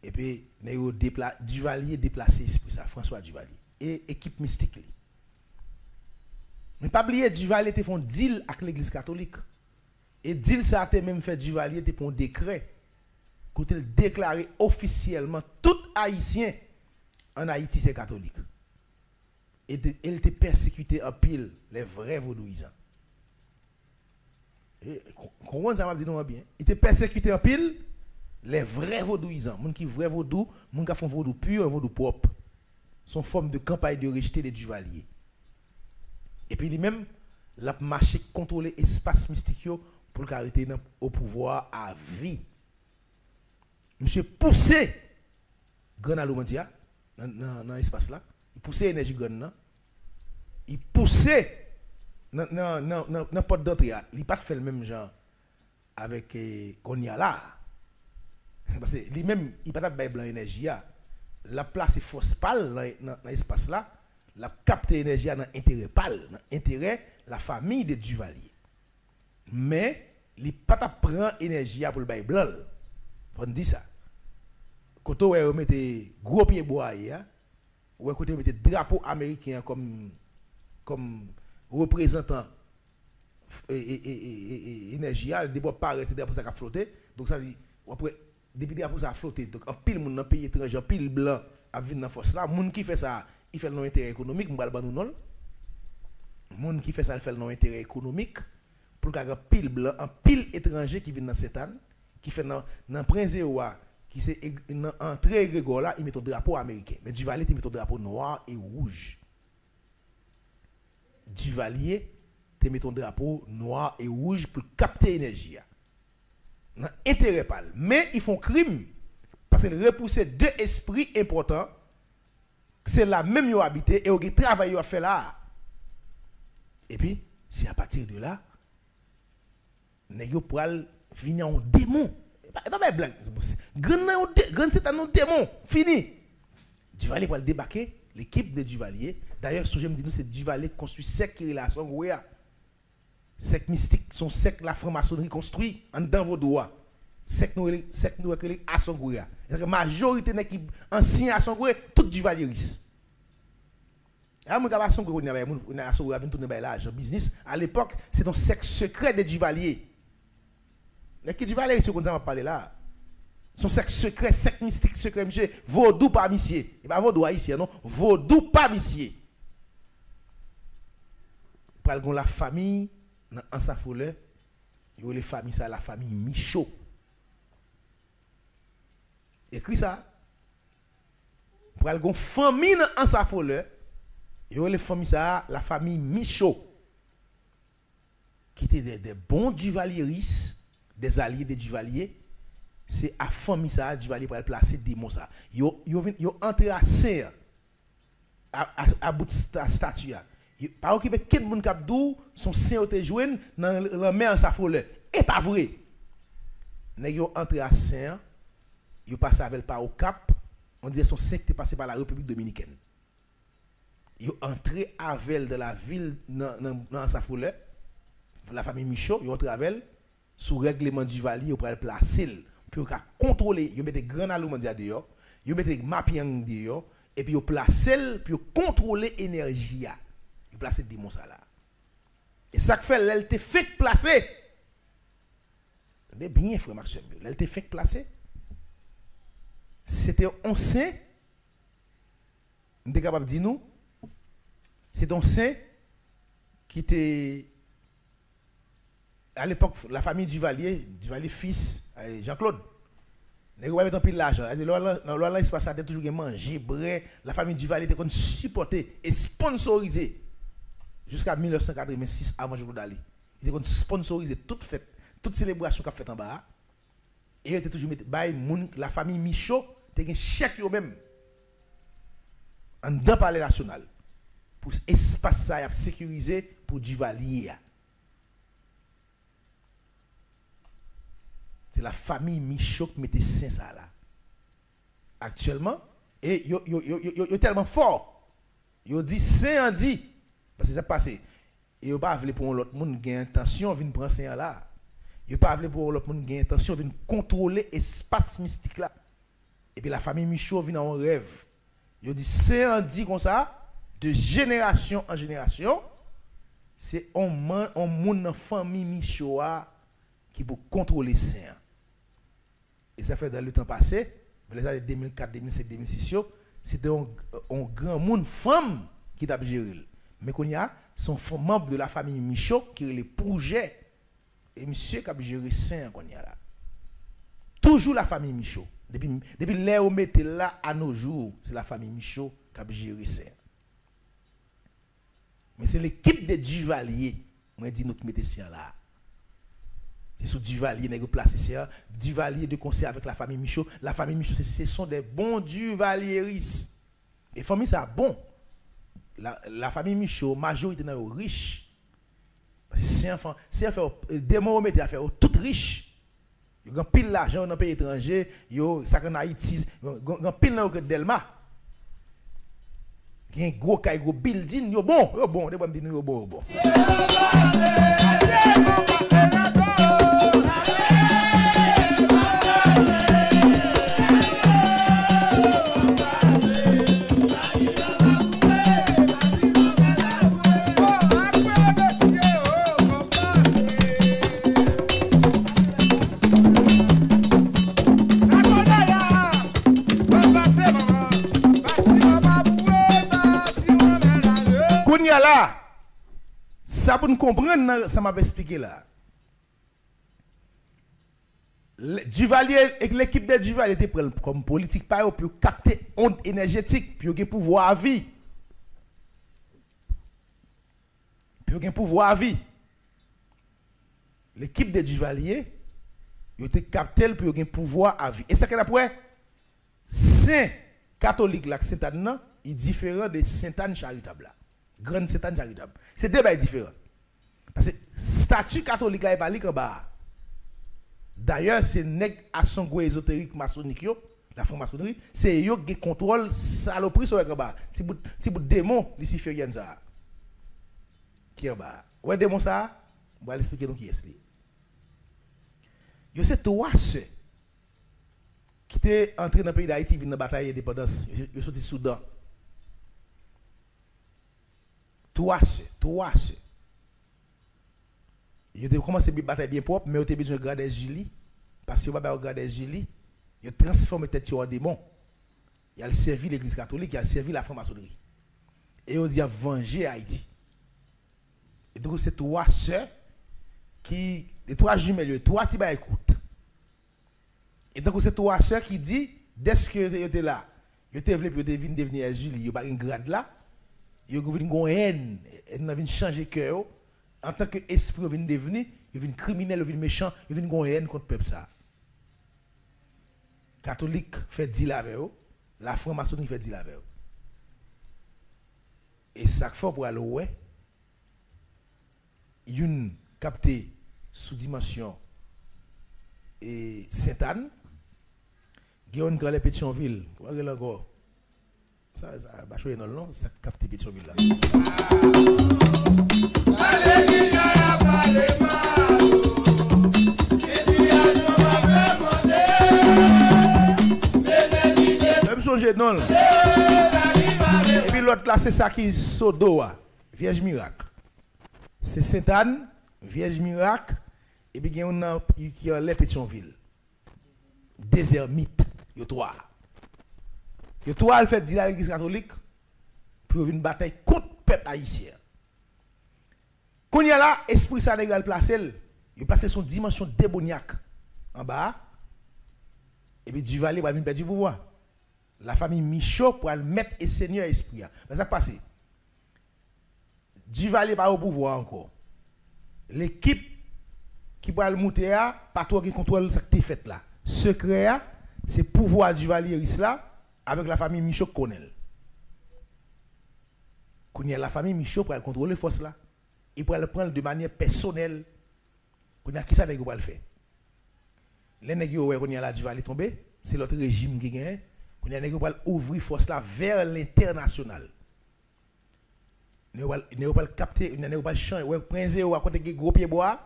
Et puis Duvalier déplacé pour ça, François Duvalier et équipe mystique. Mais pas oublier Duvalier te font deal avec l'église catholique. Et deal ça a même fait Duvalier te pour un décret côté déclaré officiellement tout haïtien en Haïti c'est catholique. Et il était persécuté en pile les vrais vaudouisants. Comment ça m'a dit non bien? Il était persécuté en pile les vrais vaudouisants, moun qui vrai vaudou, moun qui font vaudou pur, vaudou propre. Son forme de campagne de rejeter les Duvaliers. Et puis lui-même l'a marché contrôler espace mystique pour arrêter au pouvoir à vie. Monsieur poussé Grand Aloumandia dans l'espace là, il poussait énergie Grand, il poussait dans porte d'entrée, il pas fait le même genre avec Konya là. Parce que lui-même il pas de blanc énergie la place est fausse pâle dans l'espace là, la capter énergie dans intérêt pâle, dans intérêt la famille de Duvalier. Mais il pas prend énergie pour le bail blanc. On dit ça. Quand on met gros pied bois ou quand on met drapeau américain comme représentant énergie, le débat paraît c'est pour ça qu'a flotté. Donc ça dit après depuis drapeau ça a flotté. Donc en pile monde dans pays étranger, en pile blanc a venir dans force là, monde qui fait ça, il fait non intérêt économique, m'bal ba nous non. Monde qui fait ça, il fait non intérêt économique pour qu'il pile blanc, en pile étranger qui vient dans cette année, qui fait dans prince Ewa qui c'est entrée Grégor là, il met un drapeau américain. Mais Duvalier il met un drapeau noir et rouge. Duvalier te met un drapeau noir et rouge pour capter l'énergie. Dans intérêt pas. Mais ils font crime parce qu'ils repousser deux esprits importants. C'est la même yo habité et au travail yo fait là. Et puis, c'est à partir de là, nèg yo pral venir en démon. Pas blague. Grand c'est un démon. Fini. Duvalier pour débarquer l'équipe de Duvalier. D'ailleurs, ce que je me dis nous c'est Duvalier construit sec qui relation goya. Sec mystique, son sec la franc-maçonnerie construit en dans vos doigts. Sec nous à son goya. La majorité de l'équipe ancien à son goya, tout Duvalieris. À mon gars, son goya, on a son goya, tourner par l'argent business. À l'époque, c'est un sec secret des Duvaliers. L'équipe Duvalier, c'est qu'on a parlé là. Son sec secret, sec mystique secret, monsieur, vaudou pas monsieur. Et pas vaudou haïtien, non, vaudou pas monsieur. Pour la famille, dans sa foule, il y a les familles, ça, la famille Michaud. Écrit ça. Pour la famille dans sa foule, il y a les familles, ça, la famille Michaud. Qui étaient des bons Duvalieris, des alliés des Duvaliers. C'est à famille ça, Duvalier pour placer des mots ça. Yo entré à Saint à bout de statue. Par occupé quel monde cap dou son saint te joine dans la mer en sa folle. Et pas vrai. Nèg yo entré à Saint, yo passé avec par au Cap, on dit son saint est passé par la République dominicaine. Yo entré avec de la ville dans sa folle. La famille Michaud, yo entré avec sous règlement du Duvalier pour placer pour contrôler, yo mette grand Aloumandia dehors, yo mette Mapiang dehors et puis yo placer pour contrôler énergie. Yo placer des monstres là. Et ça que fait elle te fait placer. Attendez bien frère Maxime, elle te fait placer. C'était un saint. On est capable de dire nous c'est un saint qui était à l'époque la famille Duvalier fils Jean-Claude Les gens mettent un pile l'argent. Dans l'espace, ça a toujours manger, boire. La famille Duvalier était supportée et sponsorisée jusqu'à 1986 avant Jojo Dali. Il était sponsorisé toute fête, toute célébration qu'a fait en bas. Et il était toujours mis la famille Michaud, était un chèque eux même en dans palais national pour espace ça sécurisé pour Duvalier. C'est la famille Michaud qui mettait saint ça là. Actuellement, et yo tellement fort. Yo dit saint dit parce que ça passé. Et yo pas voulu pour l'autre monde qui a intention de prendre saint là. Yo pas voulu pour l'autre monde qui a intention de contrôler l'espace mystique là. Et puis la famille Michaud vient en rêve. Yo dit saint dit comme ça de génération en génération, c'est on monde dans famille Michaud qui peut contrôler saint. Et ça fait dans le temps passé, dans les années 2004, 2005, 2006, c'était un grand monde femme qui t'a géré. Mais qu'on y a, sont membres de la famille Michaud qui est le projet. Et monsieur qui a géré saint qu'on y a là. Toujours la famille Michaud. Depuis l'ère où mettez là à nos jours, c'est la famille Michaud qui a géré saint. Mais c'est l'équipe de Duvalier, moi dit nous qui mettez saint là. C'est sous Duvalier, nous placé ça. Duvalier de concert avec la famille Michaud. La famille Michaud, ce sont des bons Duvalieris. Et la famille, c'est bon. La famille Michaud, majorité est riche. Parce que c'est un fait des mots à faire tout riche. Ils ont pile l'argent dans les pays étrangers. Ils ont en Haïti. Ils ont pile dans le Delma. Il y a un gros caille, gros building. Ils sont bon. Ils sont bon. Là, ça pour nous comprendre, ça m'a expliqué là. Duvalier et l'équipe de Duvalier était comme politique pour capter onde énergétique, pour gagner pouvoir à vie. Pour gagner pouvoir à vie. L'équipe de Duvalier, il était capté pour gagner pouvoir à vie. Et ça qu'on a pour Saint catholique là, Saint-Anne, il est différent de Sainte-Anne charitable là. Grande Sainte-Anne charitable. C'est deux bails différents. Parce que statut catholique là est pas li en bas. D'ailleurs, c'est nèg à son go ésotérique maçonnique yo, la franc-maçonnerie, c'est yo qui contrôle saloperie sur en bas. Ti bout démon luciférien ça. Qui en bas. Ouais démon ça, on va l'expliquer nous qui est li. Yo c'est trois ceux qui étaient entrés dans le pays d'Haïti vinn dans bataille d'indépendance, yo sorti Soudan. Trois ceux. Ils ont commencé à battre bien propre, mais ils ont besoin de garder Julie. Parce qu'ils n'ont pas garder Julie. Ils ont transformé tête en démon. Ils ont servi l'église catholique, ils ont servi la franc-maçonnerie. Et ils ont dit à venger Haïti. Et donc, c'est trois sœurs qui. Les trois jumelles, trois qui écoutent. Et donc, c'est trois sœurs qui disent, dès que ils étaient là, ils étaient venus devenir Julie, ils n'ont pas un grade là. Ils ont une haine, ils ont changer cœur. En tant qu'esprit, ils viennent devenir, ils viennent criminels, ils viennent méchants, ils viennent une haine contre le peuple. Catholique fait deal avec eux, la franc-maçonnerie fait deal avec eux. Et ça fait pour aller où ils capté sous dimension et Sainte-Anne, ils ont une grande Pétionville. Comment est-ce encore? Ça va choisir dans le nom, ça capte Pétionville là. Même changer non. Et puis l'autre là, c'est ça qui est Sodoa, Vierge Miracle. C'est Sainte-Anne, Vierge Miracle, et puis il y a un qui est les Pétionville. Désert mythe, il y a trois. Il y a fait dire à l'église catholique pour une bataille contre le peuple haïtien. Quand il y a là, esprit ça légal placé, il place son dimension démoniaque en bas. Et puis Duvalier va venir perdre du pouvoir. La famille Michaud pour le mettre et seigneur esprit. Mais ça passe. Duvalier pas au pouvoir encore. L'équipe qui va le monter pas toi qui contrôle ce qui est fait là. Secret c'est pouvoir Duvalier là avec la famille Michaud Connaît. Quand la famille Michaud pour contrôler force là, il pourrait le prendre de manière personnelle. Quand qui ça va le faire. Les nègres ouais quand la Duvalier tombé, c'est l'autre régime qui gagne. Quand les nègres va ouvrir force là vers l'international. Ne pas capter, ne pas changer, ouais prince ou à côté de gros pied bois.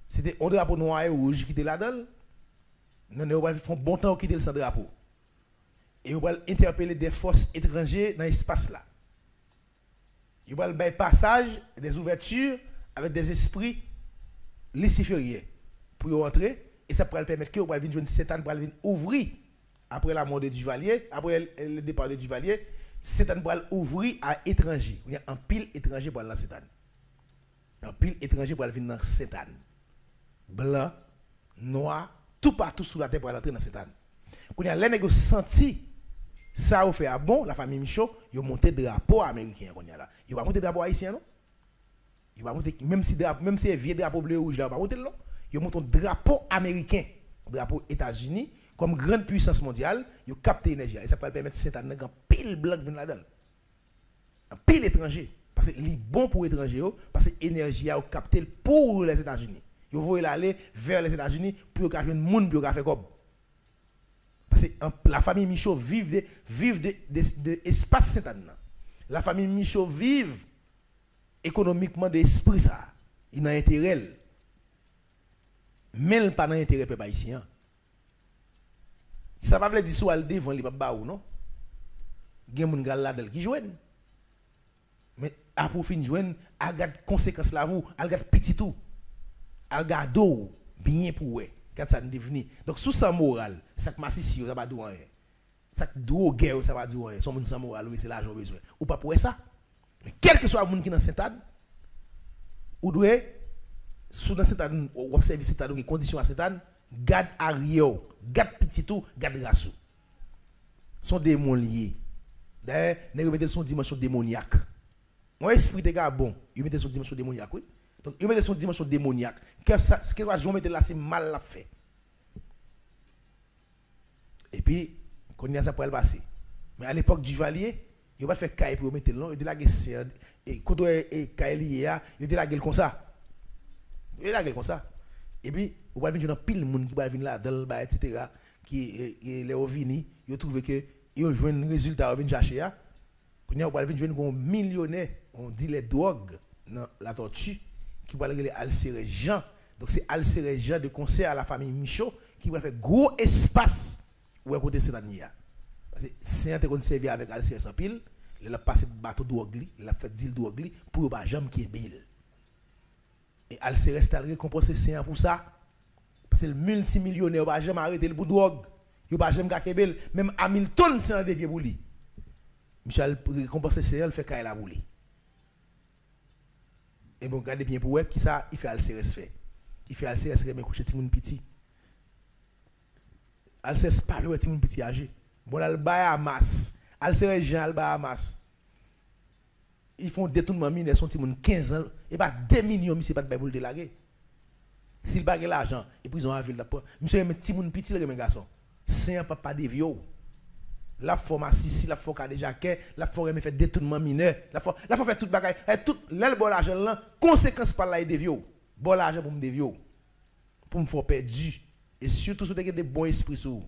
C'était un drapeau noir et rouge qui était là-dedans. Ne pas faire bon temps quitter le drapeau. Et on va interpeller des forces étrangères dans l'espace là. Il va le passage des ouvertures avec des esprits lucifériens pour entrer et ça pourrait permettre que on va venir jouer Satan pour venir ouvrir après la mort de Duvalier, après le départ de Duvalier, Satan pour ouvrir à étranger. Il y a un pile étranger pour aller dans Satan. Un pile étranger pour aller venir dans Satan. Blanc, noir, tout partout sous la terre pour aller entrer dans Satan. Quand il y a les négociants senti ça au fait à bon, la famille Michaud, ils ont monté drapeau américain qu'on y a là. Ils vont monter drapeau haïtien non? Ils vont monter même si vieux drapeau bleu rouge là, ils vont monter non? Ils ont monté drapeau américain, drapeau États-Unis comme grande puissance mondiale, ils ont capté l'énergie et ça peut permettre Satan un pile blanc venir là-dedans. Un pile étranger parce que c'est bon pour étranger parce que l'énergie a capté pour les États-Unis. Ils vont aller vers les États-Unis pour faire un monde pour faire comme parce que la famille Michaud vive de espace Satan. La famille Michaud vive économiquement de l'esprit ça. Il a intérêt. Mais pas d'intérêt peuple haïtien. Ça va veut dire soit le devant li pas ou non. Gen moun gal la del qui joine. Mais à pour fin joine, a gade conséquences la vous, a gade petit tout. A gade bien pour ouais. Quand ça devenu. Donc sous sa morale, ça que massissi ça va dire rien. Ça que dou guerre ça va dire rien. Son moun sans morale oui, c'est l'argent besoin. Ou pas pour ça. Mais quel que soit moun qui dans Saint-Anne, ou doit sous dans Saint-Anne observer Saint-Anne les conditions à Saint-Anne, garde arrière, garde petit tout, garde rassou. Sont démons liés. D'ailleurs, ne mettent son dimension démoniaque. Mon esprit est bon, il met son dimension démoniaque oui. Donc, il met son dimension démoniaque. Ce que je mettre là, c'est mal la fait. Et puis, quand il y a ça pour le passer. Mais à l'époque du Duvalier, il va faire caille pour mettre là, il dit la guerre, et quand il est caille, il dit la gueule comme ça. Il dit la gueule comme ça. Et puis, on va venir dans pile monde qui va venir là, dans le bas, etc., qui est ovini, il trouve que il a joué un résultat, il vient chercher. Quand il va venir jouer un millionnaire, on dit les drogues dans la tortue. Qui va le Alcéré Jean. Donc c'est Alcéré Jean de concert à la famille Michaud qui va faire gros espace où est côté Sétania. Parce que c'est un qu'on servi avec Alcéré sans pile, il a passé bateau d'Ouagli, il a fait deal d'Ouagli pour pas jamais qui est belle. Et Alcéré est récompensé c'est pour ça. Parce que le multimillionnaire va jamais arrêter le bout d'Ouag. Il va jamais gagner belle, même Hamilton c'est un dévié pour lui. Michel récompensé c'est il fait caille la bouli. Et bon, regardez bien pour eux, qui ça, il fait Alcérès fait. Il fait Alcérès mais coucher Timoun petit. Alcérès pas le Timoun petit âgé. Bon, là, le bail à masse. Alcérès Jean, le bail à masse. Ils font détournement mine, ils sont Timoun 15 ans. Et pas 2 millions, mais c'est pas de bail pour le délaguer. S'il bague l'argent, et puis ils ont la ville d'après. Monsieur, mais Timoun petit, les garçons. C'est un papa de vieux. La pharmacie, si la fois qu'a déjà qu'est, la fois me fait détournement mineur, la fois fait toute bagaille, tout l'aile bon l'argent là, conséquence par là des vieux. Bon l'argent pour me des vieux. Pour me faire perdu et surtout si vous avez des bons esprits sur.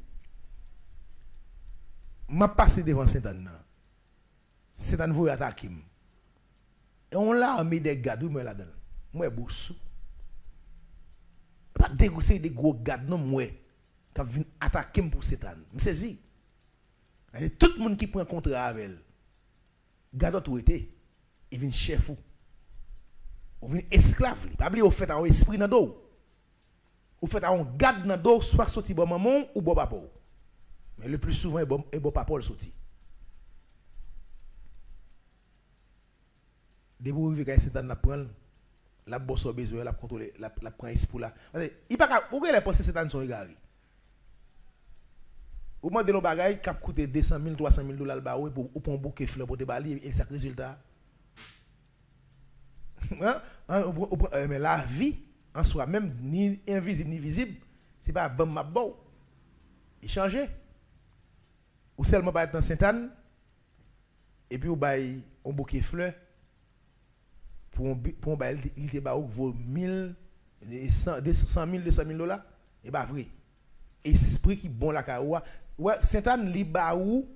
M'a passé devant Saint-Anne. Saint-Anne vous attaquer. Et on l'a mis des gars moi là-dedans. Moi boussou. Pas dégousser des gros gars non moi qui viennent attaquer pour Saint-Anne. Me saisi. Et tout le monde qui prend contrat avec elle, garde autorité, il vient chef ou. Ou vient esclave. Pas oublier au fait un esprit dans dos. Ou fait un garde dans dos soit sorti bon maman ou bon papa. Mais le plus souvent est bon papa le sorti. Dès que vous arrivez quand c'est dans prendre la bosse au besoin, la contrôler, la prend esprit là. Il pas ou les pensées c'est dans son égaré. Ou demandez nos bagailles qui a coûté 200 000, 300 000 dollars pour un bouquet fleurs pour te balayer et ça résultat. Mais la vie en soi même ni invisible ni visible, c'est pas bon m'a bon. Il change. Ou seulement pas être dans Sainte-Anne et puis ou bail un bouquet fleurs pour bail il te ba vaut 1000 100 000 200 000 dollars et pas vrai. Esprit qui bon la kawa ouais Sainte-Anne li ba ou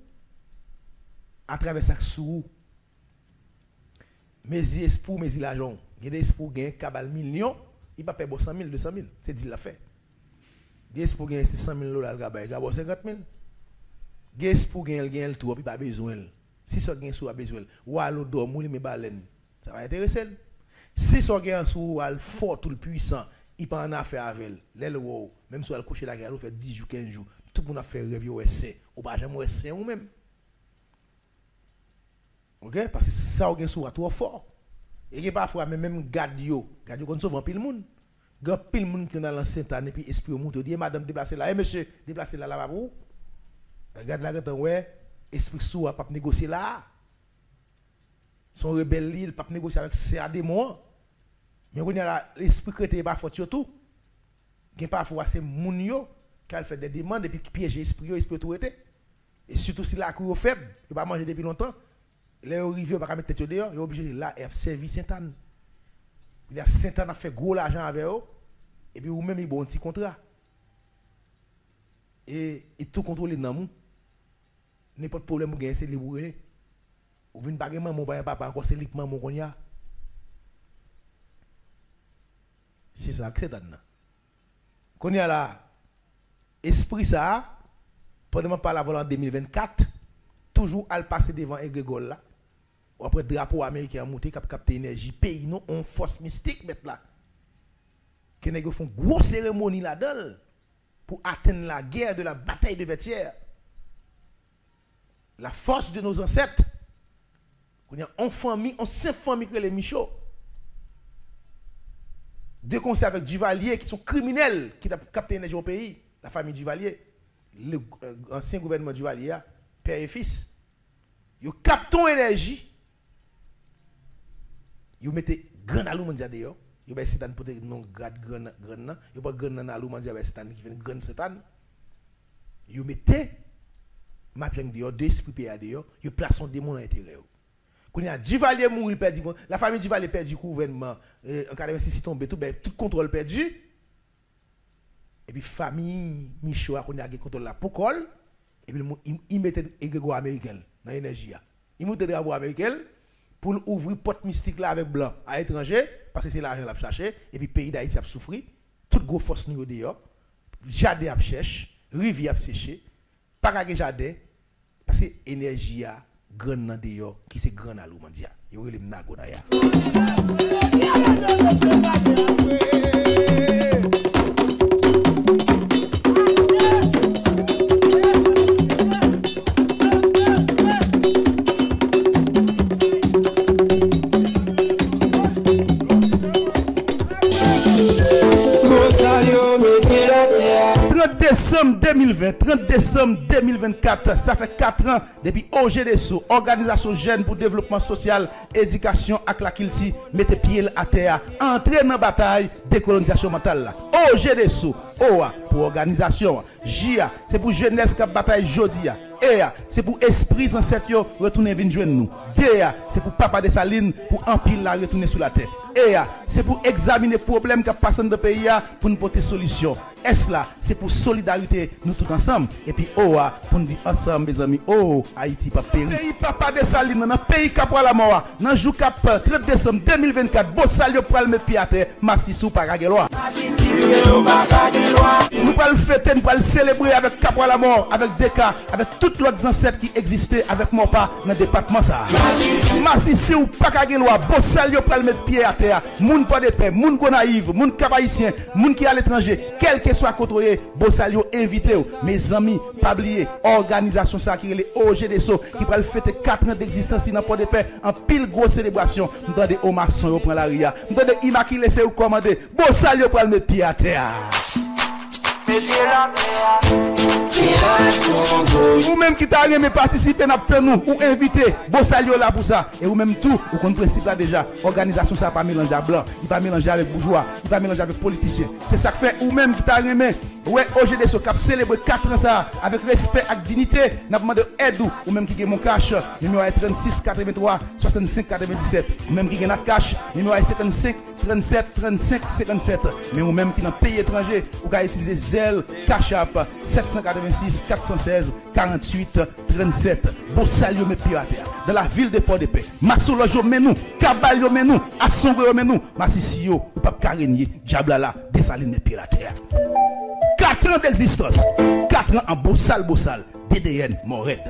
à travers ça sou mais espoir mais l'argent il des espoir gain cabal million il pas payer 100 000 200 000 c'est dit la fait espoir gain 100 000 dollars gaba 50 000 espoir gain le tout puis pas besoin si ça gain sou a besoin ou allo dormir mais baleine ça va intéresser si ça gain sou al fort tout le puissant il pas en affaire avec elle wow même si elle coucher la gueule fait 10 jours 15 jours tout le monde a fait rêve au essai ou pas jamais essai ou même OK parce que ça au gain sou trop fort et parfois même garde yo qu'on souvent pile monde grand pile monde qui dans l'ancienne année puis esprit au monde dit madame déplacer là monsieur déplacer là là pour regarde là quand ouais esprit sou a pas négocier là son rebelle il pas négocier avec CAD moi mais on a l'esprit crété pas fort surtout qui parfois c'est moun yo qui fait des demandes et puis qui piège esprit yo esprit tout été et surtout si la cour faible il pas manger depuis longtemps les arrivé pas mettre tête dehors il est obligé là et servir Sainte-Anne il a Sainte-Anne a fait gros l'argent avec eux et puis ou même il bon un petit contrat et tout contrôler dans mou n'importe problème ou gain c'est libre ou vinn pas maman papa encore c'est liquement mon konya c'est ça que Sainte-Anne konya là esprit ça pendant pas la volant 2024 toujours à passer devant Grégol là après drapeau américain monter cap capter énergie pays non on force mystique mettre là que nèg font grosse cérémonie là-dedans pour atteindre la guerre de la bataille de Vertières la force de nos ancêtres qu'on a en famille on 5 familles que les Michaud deux conseils avec Duvalier qui sont criminels qui ont capté l'énergie au pays la famille Duvalier l'ancien gouvernement Duvalier père et fils ils captent l'énergie ils mettent grand alou mondial dehors ils ben Satan pour non grade grand ils pas grand alou mondial avec Satan qui fait grand Satan ils mettent ma plein dehors deux esprits père dehors ils placent son démon à l'intérieur quand il y a Duvalier mourir perdu la famille Duvalier perdu gouvernement en 86 tombé tout contrôle perdu et puis famille Michaud a gagné contrôle la Pocol et puis il mettait Grégoire américain dans l'énergie il mettait drapeau américain pour ouvrir porte mystique là avec blanc à l'étranger parce que c'est l'argent l'a cherché et puis pays d'Haïti a souffert toute grosse force nous dehors jardin a cherché rivière a séché pas gagner jardin parce que énergie a grand nan dehors qui c'est grand alou mondial yo relé nagonaya 30 décembre 2020, 30 décembre 2024, ça fait 4 ans depuis OGDSO, Organisation Jeune pour Développement Social, Éducation et la Kilti, mettez pied à terre, entrer dans la bataille décolonisation mentale. OGDSO, OA pour organisation, JA, c'est pour jeunesse qui bataille Jodia. EA, c'est pour esprit ancêtre retourner venir joindre nous. DEA, c'est pour papa de Saline pour empile la retourner sur la terre. EA, c'est pour examiner problème qui passent dans le pays pour nous porter solution. S là, c'est pour solidarité nous tous ensemble. Et puis OA, pour nous dire ensemble mes amis, oh Haïti pas péri. Pays papa de Saline dans le pays cap la mort. Dans le jour cap 30 décembre 2024, beau salut pour le mettre pied à terre, Massissou par Gageloa. Nous allons le fêter, nous allons le célébrer avec cap la mort, avec Deka, avec toutes les autres ancêtres qui existaient avec mon pas dans le département ça. Massissou par Gageloa, beau salut pour le mettre pied à terre. Moun pas de paix, moun ko naïve, moun kabaïsien, moun qui à l'étranger, quel que soit côtoyé, beau salut invité mes amis, pas oublier organisation ça qui est les OGDSO qui va le fêter 4 ans d'existence dans Port de Paix en pile grosse célébration. Nous dans des homages au prend la ria. Nous dans des immaculés c'est au commander. Beau salut pour le mettre pied à terre. Ou même qui t'a aimé participer dans nous ou invité, bon salut là pour ça. Et ou même tout, ou qu'on principe là déjà, organisation ça pas mélanger à blanc, il pas mélanger avec bourgeois, il pas mélanger avec politiciens. C'est ça que fait ou même qui t'a aimé. Ouais, OGDSO qui a célébré 4 ans ça avec respect et dignité, n'a demandé aide ou même qui a mon cash, numéro 36 83 65 97, ou même qui a notre cash, numéro 55 37 35 57, mais ou même qui dans pays étranger, ou qui a utilisé Zelle, Cash App 786 416 48 37. Bon salut mes pirates dans la ville de Port-de-Paix. Maxo Lojo menou, Kabalio menou, Assombre menou, Massisio ou pas Karenier, Diablala, Desaline mes pirates. 4 ans d'existence, 4 ans en bossal, DDN, Mored.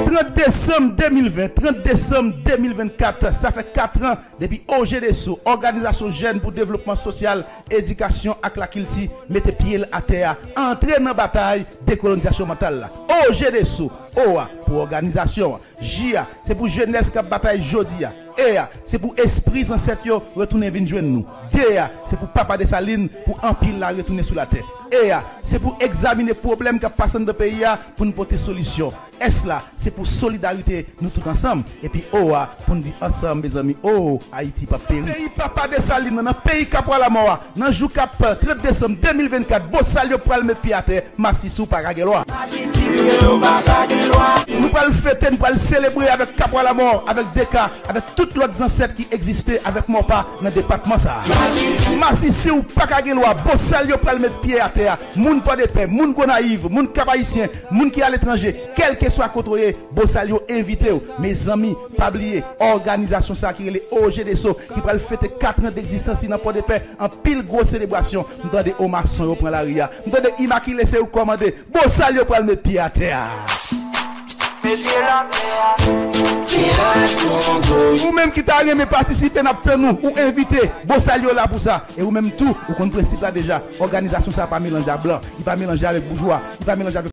30 décembre 2020, 30 décembre 2024, ça fait 4 ans depuis OGDSO, Organisation Jeune pour Développement Social, Éducation et la Culture, mettez pied à terre, entrer dans la bataille décolonisation mentale. OGDSO, OA pour organisation, JA c'est pour jeunesse qui bataille jodi. EA c'est pour esprit ancêtre retourner venir joindre nous. DA c'est pour papa de Saline pour empile la retourner sur la terre. EA c'est pour examiner problème qui passent dans le pays pour nous porter solution. S là c'est pour solidarité nous tous ensemble et puis OA pour nous dire ensemble mes amis oh Haïti pas péri. Pays papa de Saline dans pays cap la mort dans jour cap 30 décembre 2024 beau salut pour le mettre pied à terre Massissou pas Gagelois. Nous allons le fêter, nous allons le célébrer avec cap la mort avec Deka avec toutes les autres ancêtres qui existaient avec mon pas dans le département ça. Massissou pas Gagelois beau salut pour le mettre pied à terre moun pas de paix moun naïve moun haïtien moun qui à l'étranger quel que soit côtoyé beau salut invité mes amis pas oublier organisation ça qui est les OGDSO qui va le fêter 4 ans d'existence dans Port de Paix en pile grosse célébration nous donne des Omar Son prend la ria nous donne des immaculé c'est commander beau salut pour le mettre pied à terre. Ou même qui t'a aimé participer dans nous ou invité, bon salut là pour ça. Et ou même tout, ou qu'on principe là déjà, organisation ça pas mélanger à blanc, il pas mélanger avec bourgeois, il pas mélanger avec